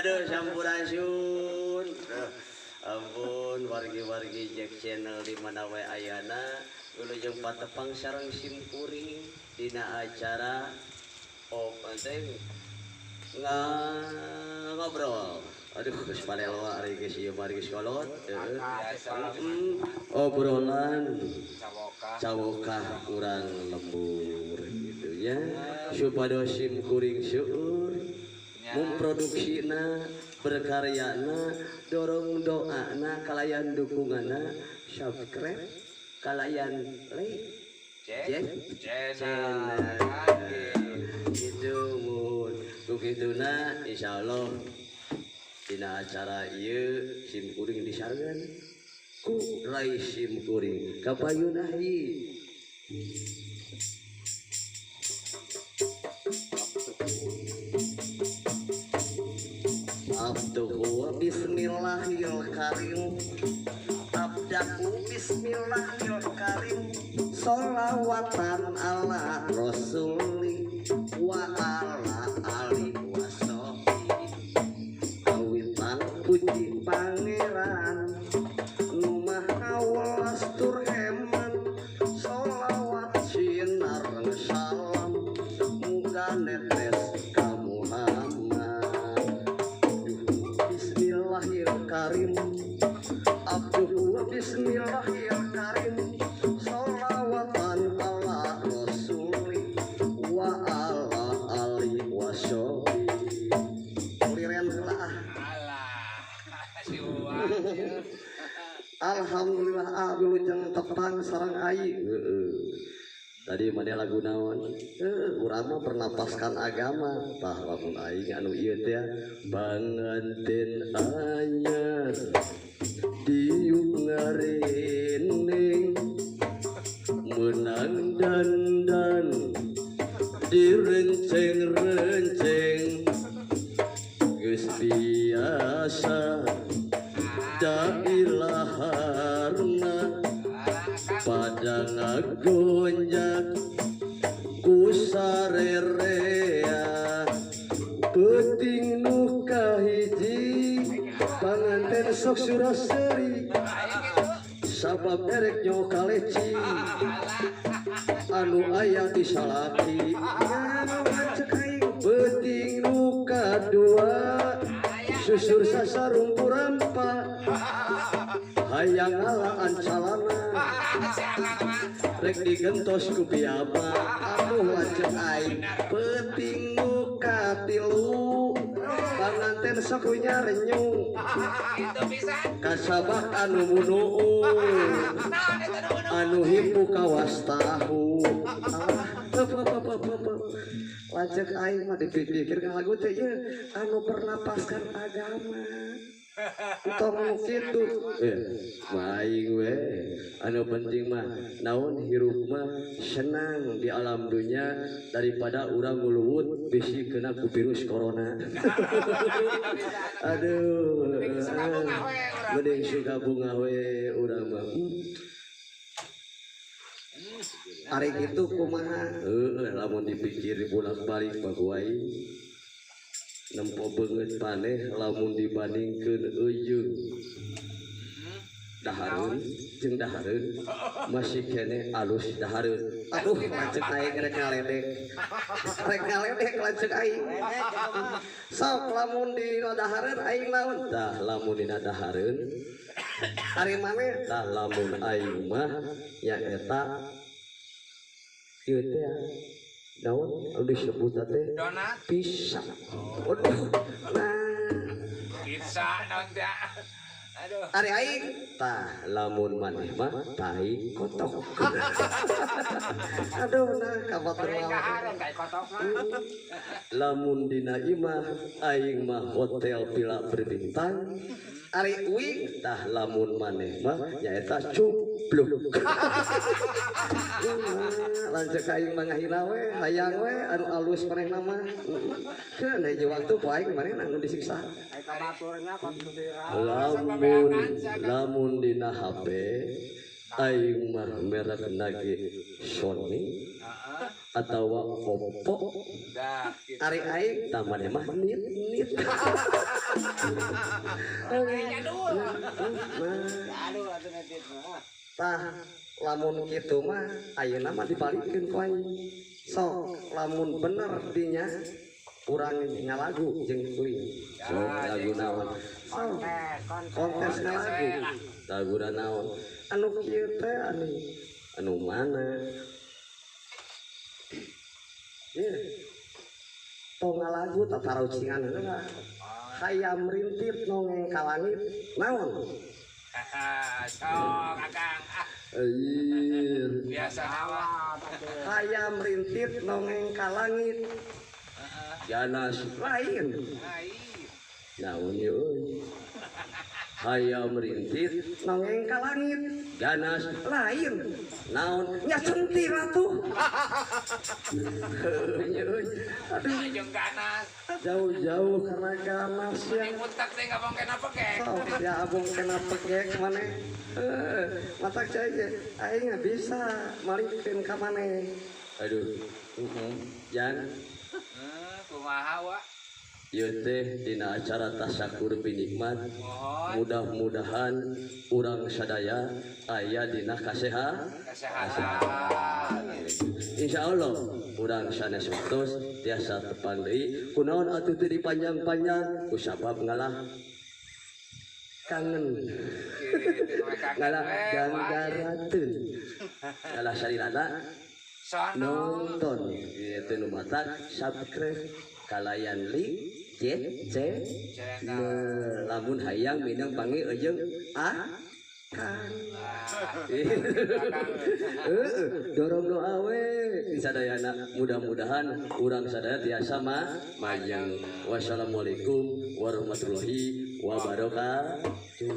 Aduh sampurasun. Ampun wargi-wargi Jack Channel di mana we ayana wilujeng patepang sareng simkuring dina acara penting ngobrol. Aduh geus panelwa ari geus ieu mari geus kolot. Obrolan cawokah kurang lembur gitu ya. Supados simkuring seueur memproduksina berkaryana dorong doana kalayan dukungana subscribe kalayan like channel gitu mun begituna insyaallah dina acara ieu simkuring disarengan ku rai simkuring kapayun ahi abduhu bismillahirrahmanirrahim abdaku bismillahirrahmanirrahim sholawatan ala rasuli wa ala ali wa sahbi kawitan puji pangeran numah awas turheman sholawat sinar salam muga netes ka Muhammad Bismillahirrahmanirrahim abduhu bismillahirrahmanirrahim sholawatan ala rasuli wa ala ali wa sahbi liren lah alhamdulillah wilujeng tepang sareng ai tadi mana lagu naon urang mah pernapaskan agama tah lamun aing anu ieu teh banganten anyar diuk ngarening menang dandan direnceng-renceng geus biasa da ilaharna pada ngagonjak ku sarerea peuting nu kahiji panganten sok suraseri sabab erek nyo kaleci anu aya di salaki peuting nu kadua susur sasarung kurampa hayang alaan calana rek digentos ku piyama aduh lanceuk aing peuting nu katilu panganten sok nyarenyu kasabak anu munuu anu himpu kawas tahu lanceuk aing mah dipikir ka lagu teh ye anu pernapaskan agama tong kitu maing we anu penting mah naon hirup mah senang di alam dunia daripada urang nguluwut bisi kena ku virus corona aduh mending suka bunga we urang mah ari kitu kumaha lamun dipikir bolak-balik baguai nempo beungeut paneh lamun dibandingkeun euyeuh dahareun jeung dahareun masih kene alus dahareun aduh lanceuk aing rek ngaledek lanceuk aing sok lamun di dahareun aing naon tah lamun dina dahareun ari maneh tah lamun aing mah nya eta ieu teh daun disebut teh pisang. Waduh. Nah, pisang naon teh. Aduh. Ari aing tah lamun maneh mah tai kotok. Aduh nah kabatur lamun dina imah aing mah hotel pila berbintang. Ari uing tah lamun maneh mah nyaeta cupluk. Lanceuk aing mangahina we hayang we anu alus manehna mah. Keun hiji waktu ku aing manehna anu disiksa. Lamun dina HP aing mah merekna ge Sony atawa Oppo. Ari aing tah maneh mah nit. tah lamun kitu mah ayeuna mah dibalikeun ku aing sok lamun bener dinya urang ngalagu jeung kuring sok lagu naon kontes ngalagu laguna naon anu kieu teh anu mana ieu tong ngalagu tataraucingan heula hayam rintit nongeng ka langit naon sok akang biasa hawa hayam rintit nongeng ka langit ganas lain naon euy hayam rintit nongeng ka langit ganas lain naon nya sentir atuh aduh jeung ganas jauh-jauh karena ganas ya mutak teh ngomong kena pekek ya abong kena pekek maneh matak cai ge aing nggak bisa malikeun ka maneh aduh jan kumaha wa ieu teh dina acara tasyakur binikmat mudah-mudahan urang sadaya aya dina kasehatan insyaallah urang sanes waktos tiasa tepang deui kunaon atuh teu dipanjang-panjang ku sabab ngalah kangen ngalah ganggarateun ngalah sarirana nonton itu nu matak subscribe kalayan link lamun hayang minang panggil ujung kan dorong doa we sadayana mudah-mudahan urang sadaya tiasa majeng wassalamualaikum warahmatullahi wabarakatuh.